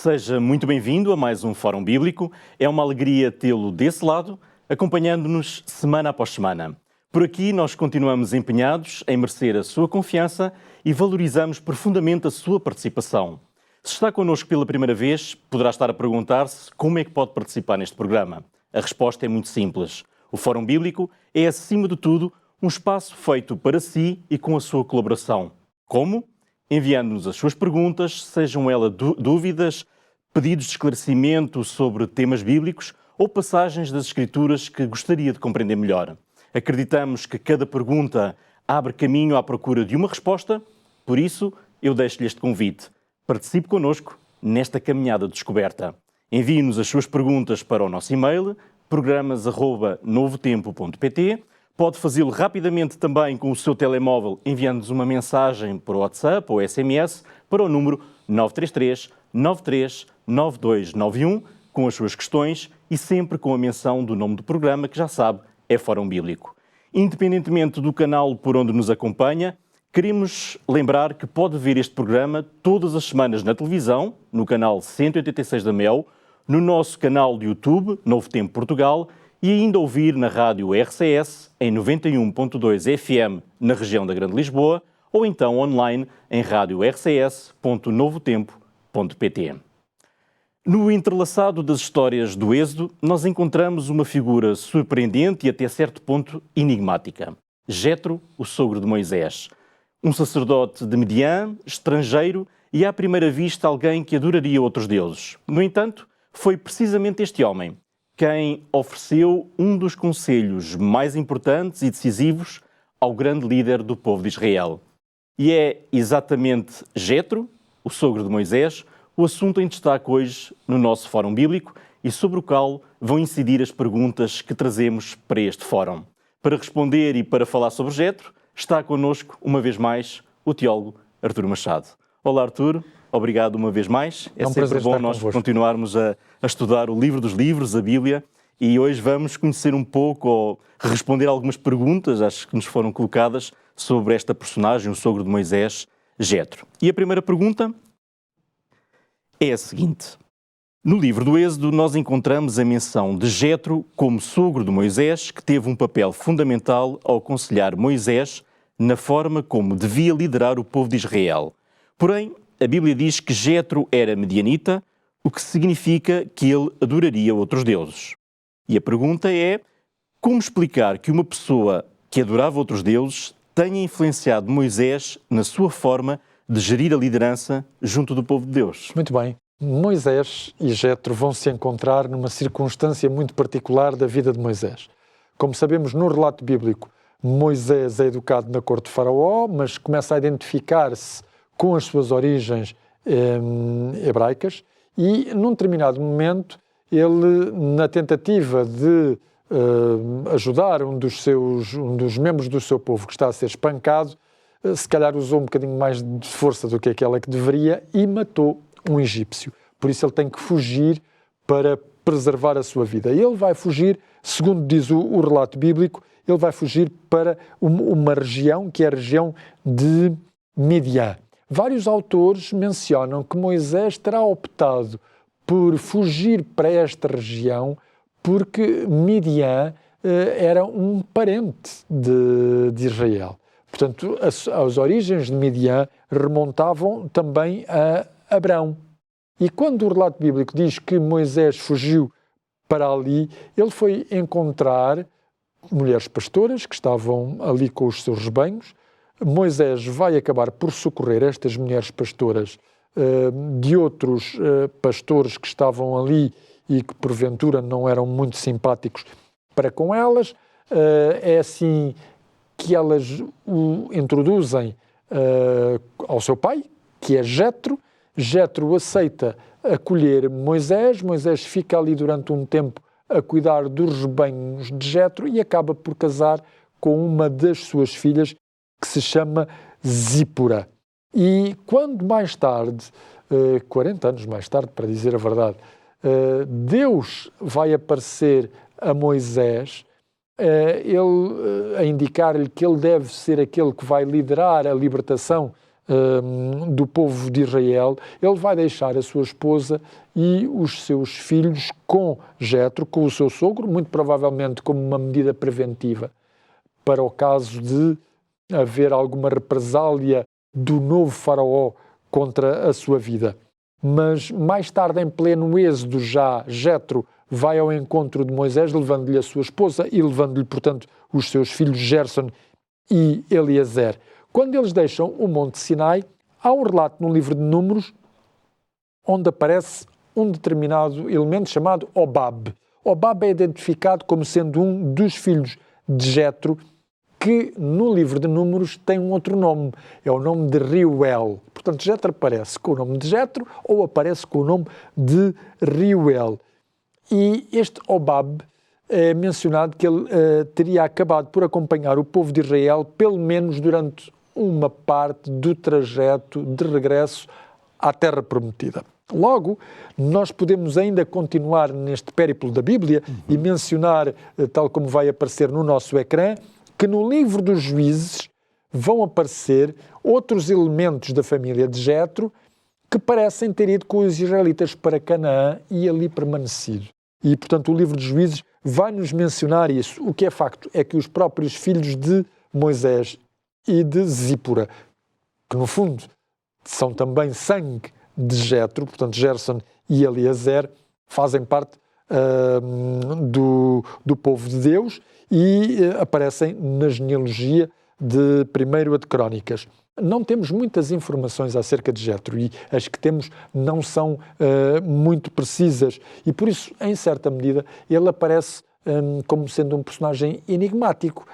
Seja muito bem-vindo a mais um Fórum Bíblico. É uma alegria tê-lo desse lado, acompanhando-nos semana após semana. Por aqui nós continuamos empenhados em merecer a sua confiança e valorizamos profundamente a sua participação. Se está connosco pela primeira vez, poderá estar a perguntar-se como é que pode participar neste programa. A resposta é muito simples. O Fórum Bíblico é, acima de tudo, um espaço feito para si e com a sua colaboração. Como? Enviando-nos as suas perguntas, sejam elas dúvidas, pedidos de esclarecimento sobre temas bíblicos ou passagens das Escrituras que gostaria de compreender melhor. Acreditamos que cada pergunta abre caminho à procura de uma resposta, por isso eu deixo-lhe este convite. Participe connosco nesta caminhada de descoberta. Envie-nos as suas perguntas para o nosso e-mail, programas@novotempo.pt. Pode fazê-lo rapidamente também com o seu telemóvel, enviando-nos uma mensagem por WhatsApp ou SMS para o número 933 93 9291 com as suas questões e sempre com a menção do nome do programa, que já sabe, é Fórum Bíblico. Independentemente do canal por onde nos acompanha, queremos lembrar que pode ver este programa todas as semanas na televisão, no canal 186 da Mel, no nosso canal de YouTube, Novo Tempo Portugal, e ainda ouvir na rádio RCS, em 91.2 FM, na região da Grande Lisboa, ou então online em radiorcs.novotempo.pt. No entrelaçado das histórias do Êxodo, nós encontramos uma figura surpreendente e até certo ponto enigmática. Jetro, o sogro de Moisés. Um sacerdote de Midian, estrangeiro e à primeira vista alguém que adoraria outros deuses. No entanto, foi precisamente este homem quem ofereceu um dos conselhos mais importantes e decisivos ao grande líder do povo de Israel. E é exatamente Jetro, o sogro de Moisés, o assunto em destaque hoje no nosso Fórum Bíblico e sobre o qual vão incidir as perguntas que trazemos para este fórum. Para responder e para falar sobre Jetro, está connosco, uma vez mais, o teólogo Artur Machado. Olá, Artur. Obrigado uma vez mais. É sempre bom nós continuarmos a estudar o livro dos livros, a Bíblia, e hoje vamos conhecer um pouco ou responder algumas perguntas, acho que nos foram colocadas, sobre esta personagem, o sogro de Moisés, Jetro. E a primeira pergunta é a seguinte. No livro do Êxodo, nós encontramos a menção de Jetro como sogro de Moisés, que teve um papel fundamental ao aconselhar Moisés na forma como devia liderar o povo de Israel. Porém, a Bíblia diz que Jetro era medianita, o que significa que ele adoraria outros deuses. E a pergunta é, como explicar que uma pessoa que adorava outros deuses tenha influenciado Moisés na sua forma de gerir a liderança junto do povo de Deus? Muito bem. Moisés e Jetro vão se encontrar numa circunstância muito particular da vida de Moisés. Como sabemos, no relato bíblico, Moisés é educado na corte de Faraó, mas começa a identificar-se com as suas origens hebraicas e, num determinado momento, ele, na tentativa de ajudar um dos membros do seu povo que está a ser espancado, se calhar usou um bocadinho mais de força do que aquela que deveria e matou um egípcio. Por isso ele tem que fugir para preservar a sua vida. E ele vai fugir, segundo diz o relato bíblico, ele vai fugir para uma região que é a região de Midian. Vários autores mencionam que Moisés terá optado por fugir para esta região porque Midian era um parente de Israel. Portanto, as origens de Midian remontavam também a Abrão. E quando o relato bíblico diz que Moisés fugiu para ali, ele foi encontrar mulheres pastoras que estavam ali com os seus rebanhos. Moisés vai acabar por socorrer estas mulheres pastoras de outros pastores que estavam ali e que porventura não eram muito simpáticos para com elas. É assim que elas o introduzem ao seu pai, que é Jetro. Jetro aceita acolher Moisés. Moisés fica ali durante um tempo a cuidar dos rebanhos de Jetro e acaba por casar com uma das suas filhas, que se chama Zípora. E quando mais tarde, 40 anos mais tarde, para dizer a verdade, Deus vai aparecer a Moisés, a indicar-lhe que ele deve ser aquele que vai liderar a libertação do povo de Israel, ele vai deixar a sua esposa e os seus filhos com Jetro, com o seu sogro, muito provavelmente como uma medida preventiva, para o caso de haver alguma represália do novo faraó contra a sua vida. Mas mais tarde, em pleno êxodo, já Jetro vai ao encontro de Moisés, levando-lhe a sua esposa e levando-lhe, portanto, os seus filhos Gerson e Eliezer. Quando eles deixam o Monte Sinai, há um relato no livro de Números onde aparece um determinado elemento chamado Obab. Obab é identificado como sendo um dos filhos de Jetro, que no livro de Números tem um outro nome, é o nome de Reuel. Portanto, Jetro aparece com o nome de Jetro ou aparece com o nome de Reuel. E este Obab é mencionado que ele teria acabado por acompanhar o povo de Israel pelo menos durante uma parte do trajeto de regresso à Terra Prometida. Logo, nós podemos ainda continuar neste périplo da Bíblia e mencionar, tal como vai aparecer no nosso ecrã, que no livro dos Juízes vão aparecer outros elementos da família de Jetro que parecem ter ido com os israelitas para Canaã e ali permanecido. E, portanto, o livro dos Juízes vai nos mencionar isso. O que é facto é que os próprios filhos de Moisés e de Zípora, que no fundo são também sangue de Jetro, portanto Gerson e Eliezer, fazem parte do povo de Deus e aparecem na genealogia de 1º de Crónicas. Não temos muitas informações acerca de Jetro e as que temos não são muito precisas e por isso, em certa medida, ele aparece como sendo um personagem enigmático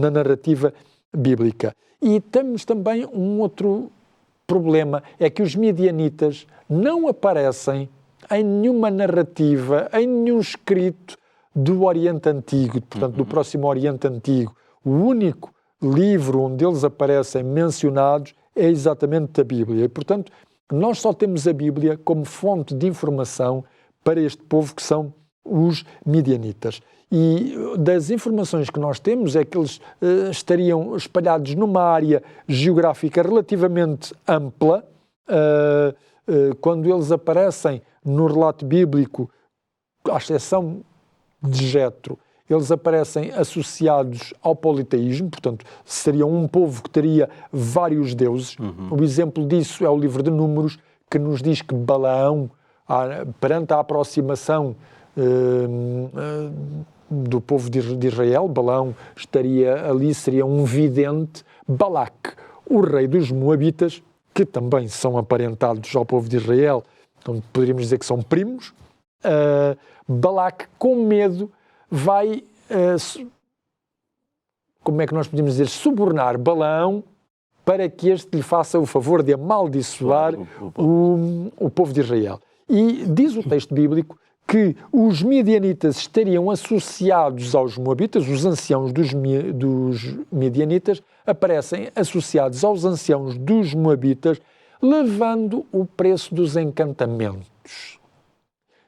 na narrativa bíblica. E temos também um outro problema, é que os midianitas não aparecem em nenhuma narrativa, em nenhum escrito do Oriente Antigo, portanto, do Próximo Oriente Antigo. O único livro onde eles aparecem mencionados é exatamente a Bíblia. E, portanto, nós só temos a Bíblia como fonte de informação para este povo que são os midianitas. E das informações que nós temos é que eles estariam espalhados numa área geográfica relativamente ampla. Quando eles aparecem no relato bíblico, à exceção de Jetro, eles aparecem associados ao politeísmo, portanto, seriam um povo que teria vários deuses. O exemplo disso é o livro de Números, que nos diz que Balaão, perante a aproximação do povo de Israel, Balaão estaria ali, seria um vidente. Balaque, o rei dos Moabitas, que também são aparentados ao povo de Israel, então poderíamos dizer que são primos. Balaque, com medo, vai, como é que nós podemos dizer, subornar Balaão para que este lhe faça o favor de amaldiçoar o povo de Israel. E diz o texto bíblico que os midianitas estariam associados aos moabitas, os anciãos dos midianitas aparecem associados aos anciãos dos moabitas, levando o preço dos encantamentos.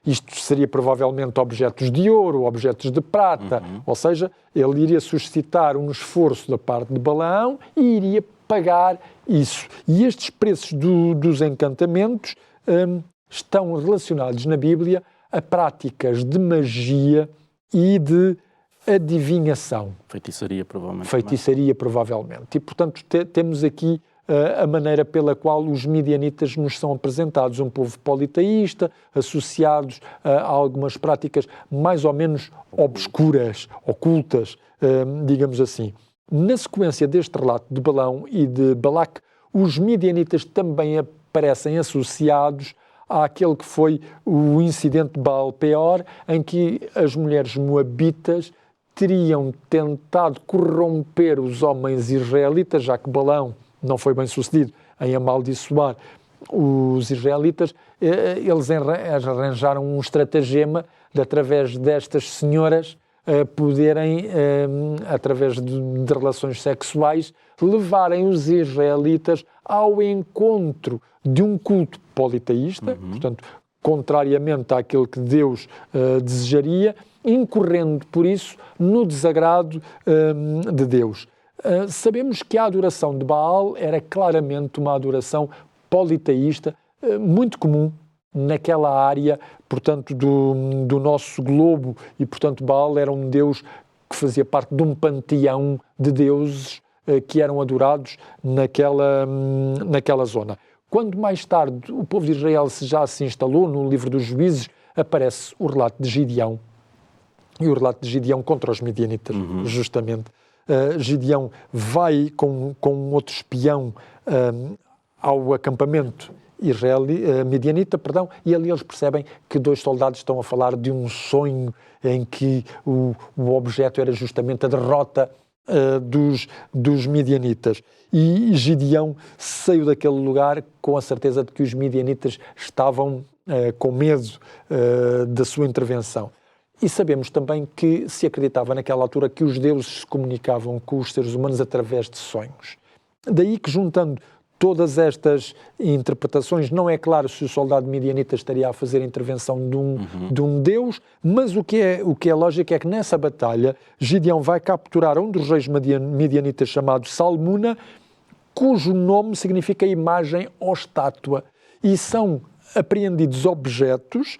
Isto seria provavelmente objetos de ouro, objetos de prata, ou seja, ele iria suscitar um esforço da parte de Balaão e iria pagar isso. E estes preços dos encantamentos estão relacionados na Bíblia a práticas de magia e de adivinhação. Feitiçaria, provavelmente. Feitiçaria, provavelmente. E, portanto, temos aqui a maneira pela qual os midianitas nos são apresentados, um povo politeísta, associados a algumas práticas mais ou menos obscuras, ocultas, digamos assim. Na sequência deste relato de Balaão e de Balaque, os midianitas também aparecem associados àquele que foi o incidente de Baal-Peor, em que as mulheres moabitas teriam tentado corromper os homens israelitas, já que Balaão não foi bem sucedido em amaldiçoar os israelitas, eles arranjaram um estratagema de, através destas senhoras, poderem, através de relações sexuais, levarem os israelitas ao encontro de um culto politeísta, portanto, contrariamente àquilo que Deus desejaria, incorrendo, por isso, no desagrado de Deus. Sabemos que a adoração de Baal era claramente uma adoração politeísta, muito comum naquela área, portanto, do nosso globo, e, portanto, Baal era um deus que fazia parte de um panteão de deuses que eram adorados naquela zona. Quando mais tarde o povo de Israel já se instalou, no livro dos Juízes, aparece o relato de Gideão, e o relato de Gideão contra os midianitas, justamente. Gideão vai com outro espião ao acampamento midianita, e ali eles percebem que 2 soldados estão a falar de um sonho em que o objeto era justamente a derrota dos midianitas. E Gideão saiu daquele lugar com a certeza de que os midianitas estavam com medo da sua intervenção. E sabemos também que se acreditava naquela altura que os deuses se comunicavam com os seres humanos através de sonhos. Daí que, juntando todas estas interpretações, não é claro se o soldado midianita estaria a fazer a intervenção de um deus, mas o que é lógico é que nessa batalha Gideão vai capturar um dos reis midianitas chamado Salmuna, cujo nome significa imagem ou estátua, e são apreendidos objetos,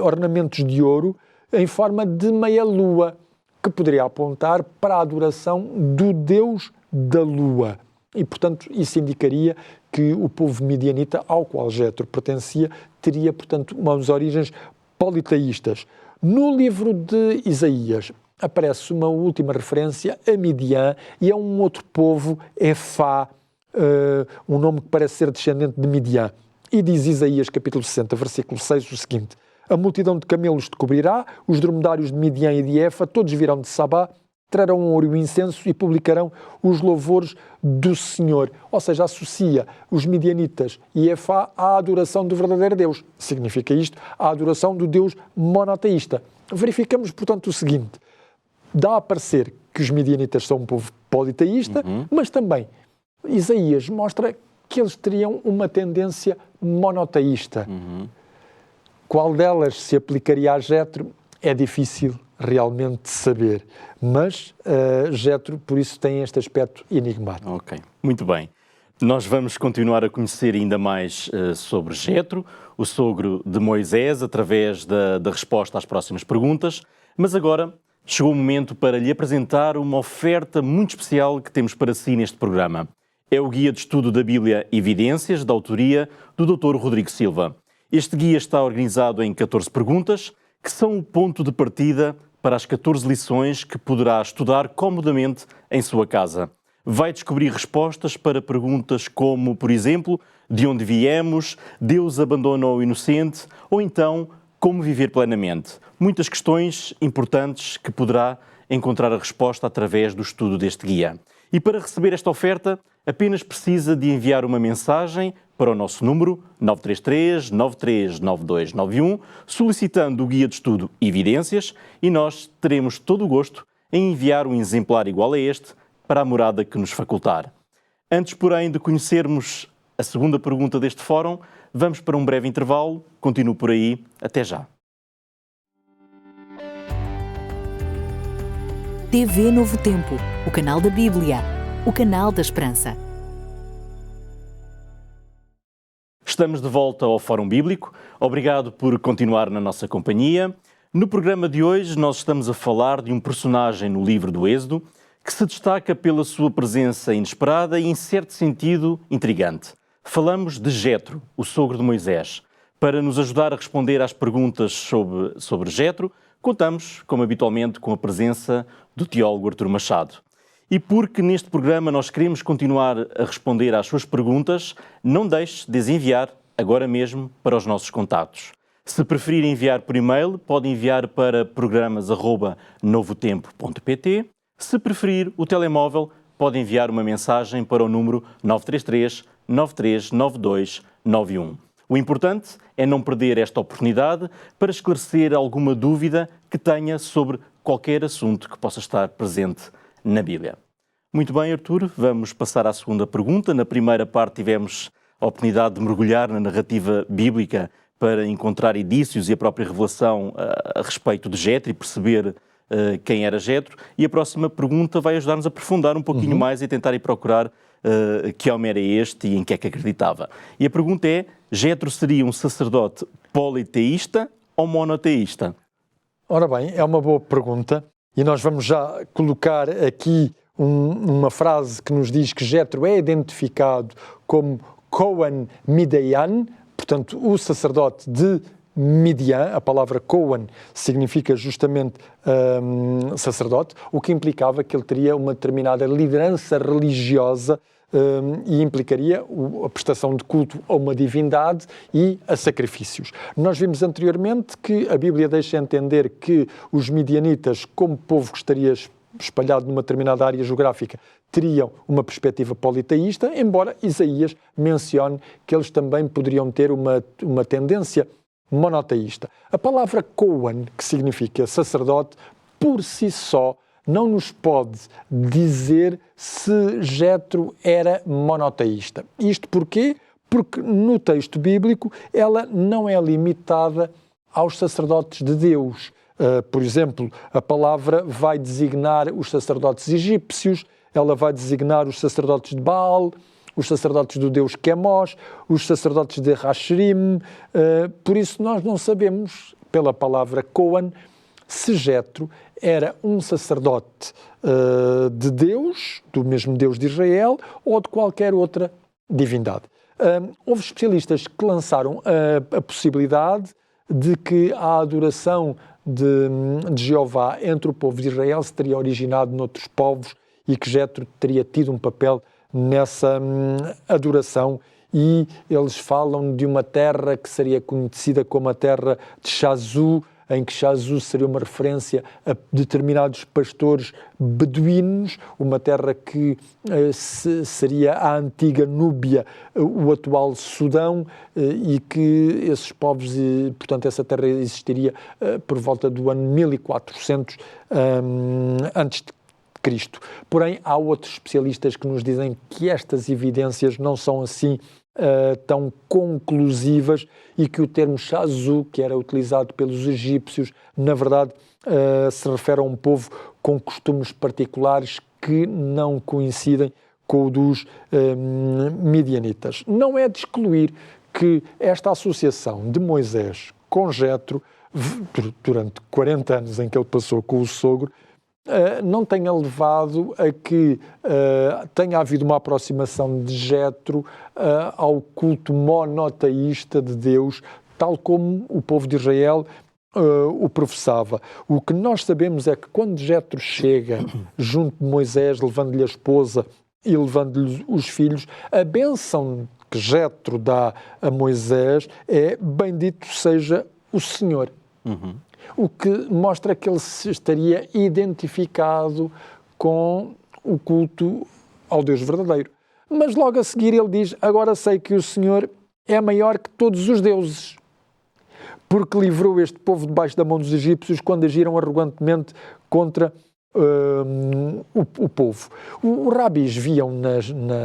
ornamentos de ouro, em forma de meia-lua, que poderia apontar para a adoração do deus da lua. E, portanto, isso indicaria que o povo midianita, ao qual Jetro pertencia, teria, portanto, umas origens politeístas. No livro de Isaías aparece uma última referência a Midian e a um outro povo, Efá, um nome que parece ser descendente de Midian. E diz Isaías, capítulo 60, versículo 6, o seguinte: a multidão de camelos te cobrirá, os dromedários de Midian e de Efa, todos virão de Sabá, trarão ouro e o incenso e publicarão os louvores do Senhor. Ou seja, associa os midianitas e Efá à adoração do verdadeiro Deus. Significa isto, a adoração do Deus monoteísta. Verificamos, portanto, o seguinte: dá a parecer que os midianitas são um povo politeísta, mas também Isaías mostra que eles teriam uma tendência monoteísta. Qual delas se aplicaria a Jetro é difícil realmente saber, mas Jetro, por isso, tem este aspecto enigmático. Ok, muito bem. Nós vamos continuar a conhecer ainda mais sobre Jetro, o sogro de Moisés, através da resposta às próximas perguntas, mas agora chegou o momento para lhe apresentar uma oferta muito especial que temos para si neste programa. É o Guia de Estudo da Bíblia Evidências, da autoria do Dr. Rodrigo Silva. Este guia está organizado em 14 perguntas, que são o ponto de partida para as 14 lições que poderá estudar comodamente em sua casa. Vai descobrir respostas para perguntas como, por exemplo, de onde viemos, Deus abandonou o inocente, ou então, como viver plenamente. Muitas questões importantes que poderá encontrar a resposta através do estudo deste guia. E para receber esta oferta, apenas precisa de enviar uma mensagem para o nosso número 933 939291, solicitando o Guia de Estudo Evidências, e nós teremos todo o gosto em enviar um exemplar igual a este para a morada que nos facultar. Antes, porém, de conhecermos a segunda pergunta deste fórum, vamos para um breve intervalo. Continuo por aí. Até já. TV Novo Tempo, o canal da Bíblia, o canal da Esperança. Estamos de volta ao Fórum Bíblico. Obrigado por continuar na nossa companhia. No programa de hoje nós estamos a falar de um personagem no livro do Êxodo que se destaca pela sua presença inesperada e, em certo sentido, intrigante. Falamos de Jetro, o sogro de Moisés. Para nos ajudar a responder às perguntas sobre Jetro, contamos, como habitualmente, com a presença do teólogo Artur Machado. E porque neste programa nós queremos continuar a responder às suas perguntas, não deixe de as enviar agora mesmo para os nossos contatos. Se preferir enviar por e-mail, pode enviar para programas@novotempo.pt. Se preferir o telemóvel, pode enviar uma mensagem para o número 933 939291. O importante é não perder esta oportunidade para esclarecer alguma dúvida que tenha sobre qualquer assunto que possa estar presente na Bíblia. Muito bem, Artur, vamos passar à segunda pergunta. Na primeira parte tivemos a oportunidade de mergulhar na narrativa bíblica para encontrar indícios e a própria revelação a respeito de Jetro e perceber quem era Jetro, e a próxima pergunta vai ajudar-nos a aprofundar um pouquinho mais e tentar ir procurar que homem era este e em que é que acreditava. E a pergunta é, Jetro seria um sacerdote politeísta ou monoteísta? Ora bem, é uma boa pergunta e nós vamos já colocar aqui uma frase que nos diz que Jetro é identificado como Cohen Midian, portanto, o sacerdote de Midian. A palavra Cohen significa justamente sacerdote, o que implicava que ele teria uma determinada liderança religiosa e implicaria a prestação de culto a uma divindade e a sacrifícios. Nós vimos anteriormente que a Bíblia deixa entender que os midianitas, como povo que estaria espalhado numa determinada área geográfica, teriam uma perspectiva politeísta, embora Isaías mencione que eles também poderiam ter uma tendência monoteísta. A palavra Cohen, que significa sacerdote, por si só, não nos pode dizer se Jetro era monoteísta. Isto porquê? Porque no texto bíblico ela não é limitada aos sacerdotes de Deus. Por exemplo, a palavra vai designar os sacerdotes egípcios, ela vai designar os sacerdotes de Baal, os sacerdotes do deus Quemos, os sacerdotes de Hasherim. Por isso nós não sabemos, pela palavra Cohen, se Jetro era um sacerdote de Deus, do mesmo Deus de Israel, ou de qualquer outra divindade. Houve especialistas que lançaram a possibilidade de que a adoração de Jeová entre o povo de Israel se teria originado noutros povos e que Jetro teria tido um papel nessa adoração, e eles falam de uma terra que seria conhecida como a terra de Chazu, em que Chazu seria uma referência a determinados pastores beduínos, uma terra que seria a antiga Núbia, o atual Sudão, e que esses povos, portanto, essa terra existiria por volta do ano 1400 antes de Cristo. Porém, há outros especialistas que nos dizem que estas evidências não são assim tão conclusivas e que o termo Chazu, que era utilizado pelos egípcios, na verdade se refere a um povo com costumes particulares que não coincidem com o dos midianitas. Não é de excluir que esta associação de Moisés com Jetro, durante 40 anos em que ele passou com o sogro, não tenha levado a que tenha havido uma aproximação de Jetro ao culto monoteísta de Deus, tal como o povo de Israel o professava. O que nós sabemos é que quando Jetro chega junto de Moisés, levando-lhe a esposa e levando-lhe os filhos, a bênção que Jetro dá a Moisés é: bendito seja o Senhor. O que mostra que ele se estaria identificado com o culto ao Deus verdadeiro. Mas logo a seguir ele diz: agora sei que o Senhor é maior que todos os deuses, porque livrou este povo debaixo da mão dos egípcios quando agiram arrogantemente contra o povo. Os rabis viam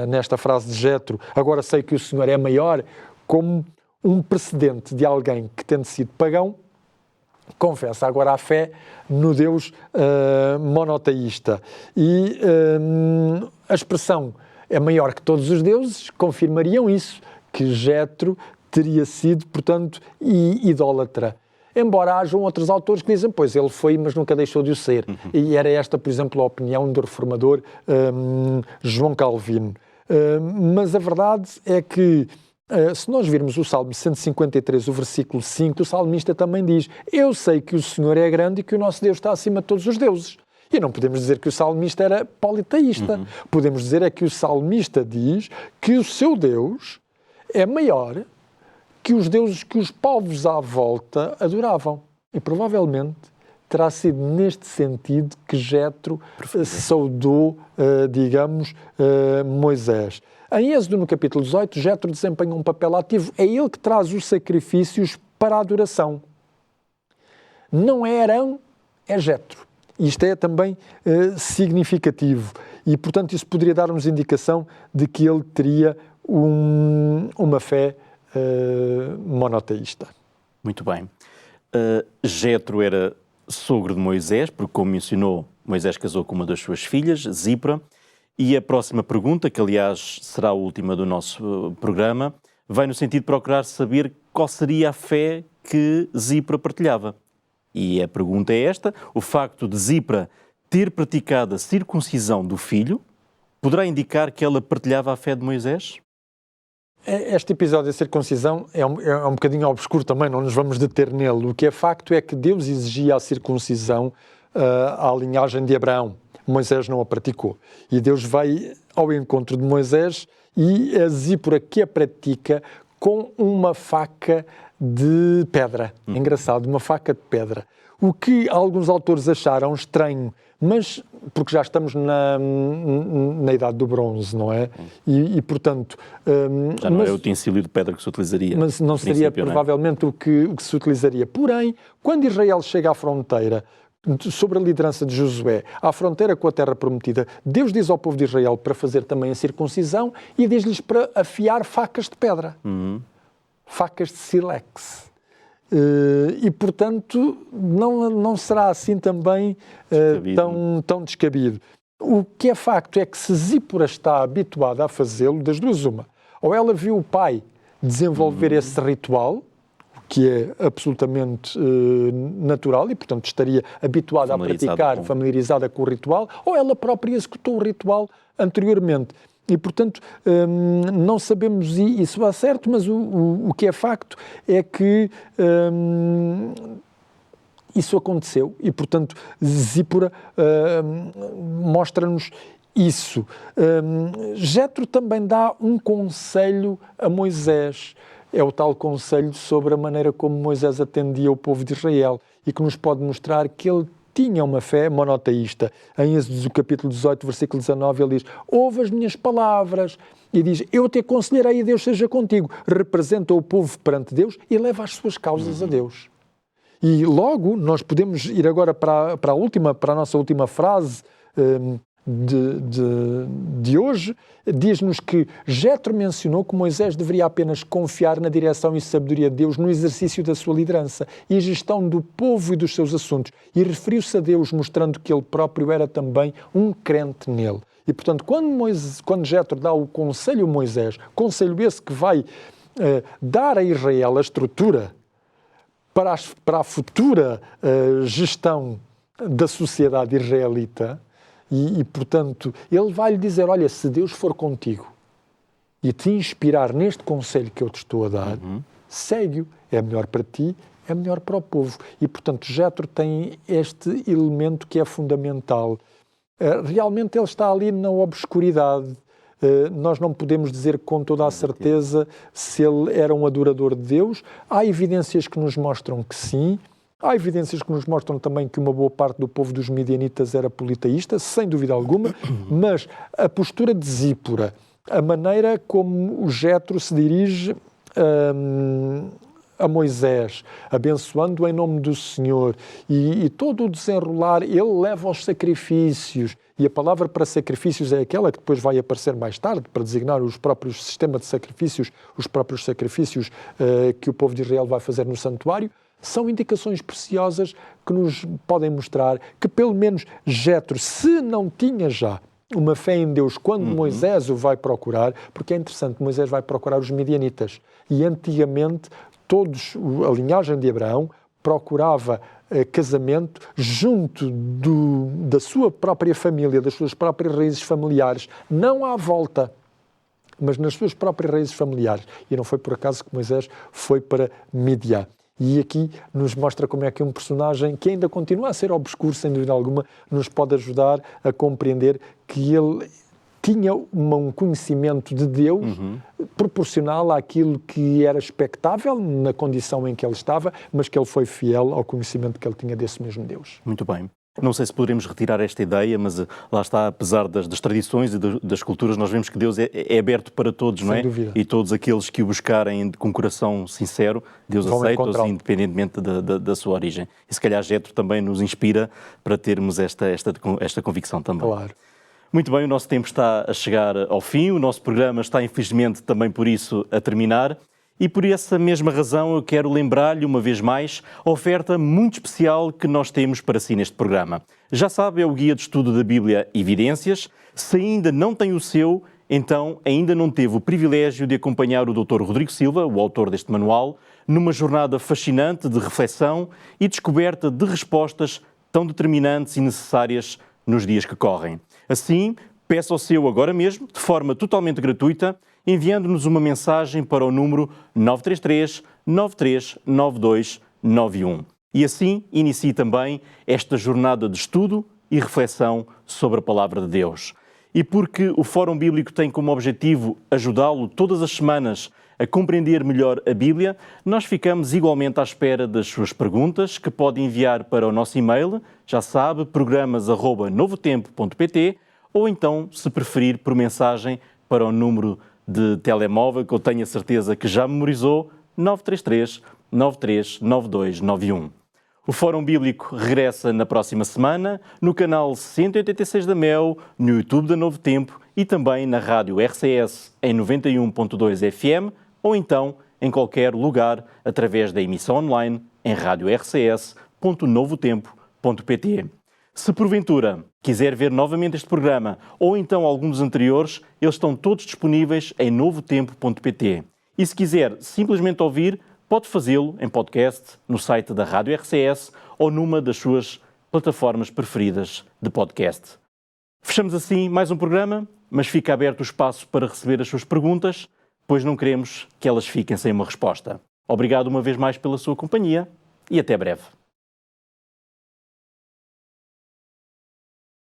nesta frase de Jetro, agora sei que o Senhor é maior, como um precedente de alguém que, tendo sido pagão, confessa agora a fé no Deus monoteísta. E a expressão é maior que todos os deuses confirmariam isso, que Jetro teria sido, portanto, idólatra. Embora hajam outros autores que dizem, pois ele foi, mas nunca deixou de o ser. E era esta, por exemplo, a opinião do reformador João Calvino. Mas a verdade é que, se nós virmos o Salmo 153, o versículo 5, o salmista também diz: eu sei que o Senhor é grande e que o nosso Deus está acima de todos os deuses. E não podemos dizer que o salmista era politeísta. Podemos dizer é que o salmista diz que o seu Deus é maior que os deuses que os povos à volta adoravam. E provavelmente terá sido neste sentido que Jetro saudou, Moisés. Em Êxodo, no capítulo 18, Jetro desempenha um papel ativo. É ele que traz os sacrifícios para a adoração. Não é Arão, é Jetro. Isto é também significativo. E, portanto, isso poderia dar-nos indicação de que ele teria uma fé monoteísta. Muito bem. Jetro era sogro de Moisés, porque, como mencionou, Moisés casou com uma das suas filhas, Zípora. E a próxima pergunta, que aliás será a última do nosso programa, vai no sentido de procurar saber qual seria a fé que Zípora partilhava. E a pergunta é esta: o facto de Zípora ter praticado a circuncisão do filho poderá indicar que ela partilhava a fé de Moisés? Este episódio da circuncisão é um bocadinho obscuro também, não nos vamos deter nele. O que é facto é que Deus exigia a circuncisão à linhagem de Abraão. Moisés não a praticou. E Deus vai ao encontro de Moisés e a Zípora que a pratica com uma faca de pedra. Engraçado, uma faca de pedra. O que alguns autores acharam estranho, mas porque já estamos na idade do bronze, não é? E portanto... já não é o utensílio de pedra que se utilizaria. Mas não seria provavelmente o que se utilizaria. Porém, quando Israel chega à fronteira, sobre a liderança de Josué, à fronteira com a terra prometida, Deus diz ao povo de Israel para fazer também a circuncisão e diz-lhes para afiar facas de pedra. Facas de sílex. E, portanto, não será assim também tão descabido. O que é facto é que se Zípora está habituada a fazê-lo, das duas uma. Ou ela viu o pai desenvolver esse ritual, que é absolutamente natural e, portanto, estaria habituada a praticar, familiarizada com o ritual, ou ela própria executou o ritual anteriormente. E, portanto, não sabemos isso a certo, mas o que é facto é que isso aconteceu e, portanto, Zípora mostra-nos isso. Jétro também dá um conselho a Moisés. É o tal conselho sobre a maneira como Moisés atendia o povo de Israel e que nos pode mostrar que ele tinha uma fé monoteísta. Em Êxodo, capítulo 18, versículo 19, ele diz: ouve as minhas palavras. E diz: eu te aconselharei e Deus seja contigo. Representa o povo perante Deus e leva as suas causas a Deus. E logo, nós podemos ir agora para a nossa última frase de hoje. Diz-nos que Jétro mencionou que Moisés deveria apenas confiar na direção e sabedoria de Deus no exercício da sua liderança e gestão do povo e dos seus assuntos. E referiu-se a Deus, mostrando que ele próprio era também um crente nele. E, portanto, quando Jétro dá o conselho a Moisés, conselho esse que vai dar a Israel a estrutura para a futura gestão da sociedade israelita, e, portanto, ele vai-lhe dizer: olha, se Deus for contigo e te inspirar neste conselho que eu te estou a dar, segue-o, é melhor para ti, é melhor para o povo. E, portanto, Jétro tem este elemento que é fundamental. Realmente ele está ali na obscuridade. Nós não podemos dizer com toda a certeza se ele era um adorador de Deus. Há evidências que nos mostram que sim. Há evidências que nos mostram também que uma boa parte do povo dos midianitas era politeísta, sem dúvida alguma, mas a postura de Zípora, a maneira como o Jétro se dirige a Moisés, abençoando em nome do Senhor, e todo o desenrolar, ele leva aos sacrifícios, e a palavra para sacrifícios é aquela que depois vai aparecer mais tarde, para designar os próprios sistemas de sacrifícios, os próprios sacrifícios que o povo de Israel vai fazer no santuário. São indicações preciosas que nos podem mostrar que, pelo menos, Jétro, se não tinha já uma fé em Deus quando Moisés o vai procurar, porque é interessante, Moisés vai procurar os midianitas. E antigamente, a linhagem de Abraão procurava casamento junto da sua própria família, das suas próprias raízes familiares, não à volta, mas nas suas próprias raízes familiares. E não foi por acaso que Moisés foi para Midian. E aqui nos mostra como é que um personagem que ainda continua a ser obscuro, sem dúvida alguma, nos pode ajudar a compreender que ele tinha um conhecimento de Deus proporcional àquilo que era expectável na condição em que ele estava, mas que ele foi fiel ao conhecimento que ele tinha desse mesmo Deus. Muito bem. Não sei se poderemos retirar esta ideia, mas lá está, apesar das tradições e das culturas, nós vemos que Deus é aberto para todos, não é? Sem dúvida. E todos aqueles que o buscarem com coração sincero, Deus aceita-os, independentemente da sua origem. E se calhar Jétro também nos inspira para termos esta convicção também. Claro. Muito bem, o nosso tempo está a chegar ao fim, o nosso programa está infelizmente também por isso a terminar. E por essa mesma razão eu quero lembrar-lhe uma vez mais a oferta muito especial que nós temos para si neste programa. Já sabe, é o Guia de Estudo da Bíblia Evidências. Se ainda não tem o seu, então ainda não teve o privilégio de acompanhar o Dr. Rodrigo Silva, o autor deste manual, numa jornada fascinante de reflexão e descoberta de respostas tão determinantes e necessárias nos dias que correm. Assim, peça o seu agora mesmo, de forma totalmente gratuita, enviando-nos uma mensagem para o número 933 9392 91. E assim inicie também esta jornada de estudo e reflexão sobre a Palavra de Deus. E porque o Fórum Bíblico tem como objetivo ajudá-lo todas as semanas a compreender melhor a Bíblia, nós ficamos igualmente à espera das suas perguntas, que pode enviar para o nosso e-mail, já sabe, programas@novotempo.pt, ou então, se preferir, por mensagem para o número de telemóvel, que eu tenho a certeza que já memorizou, 933 9392 91. O Fórum Bíblico regressa na próxima semana, no canal 186 da MEL, no YouTube da Novo Tempo e também na rádio RCS em 91.2 FM, ou então em qualquer lugar através da emissão online em radiorcs.novotempo.pt. Se porventura quiser ver novamente este programa ou então algum dos anteriores, eles estão todos disponíveis em novotempo.pt. E se quiser simplesmente ouvir, pode fazê-lo em podcast no site da Rádio RCS ou numa das suas plataformas preferidas de podcast. Fechamos assim mais um programa, mas fica aberto o espaço para receber as suas perguntas, pois não queremos que elas fiquem sem uma resposta. Obrigado uma vez mais pela sua companhia e até breve.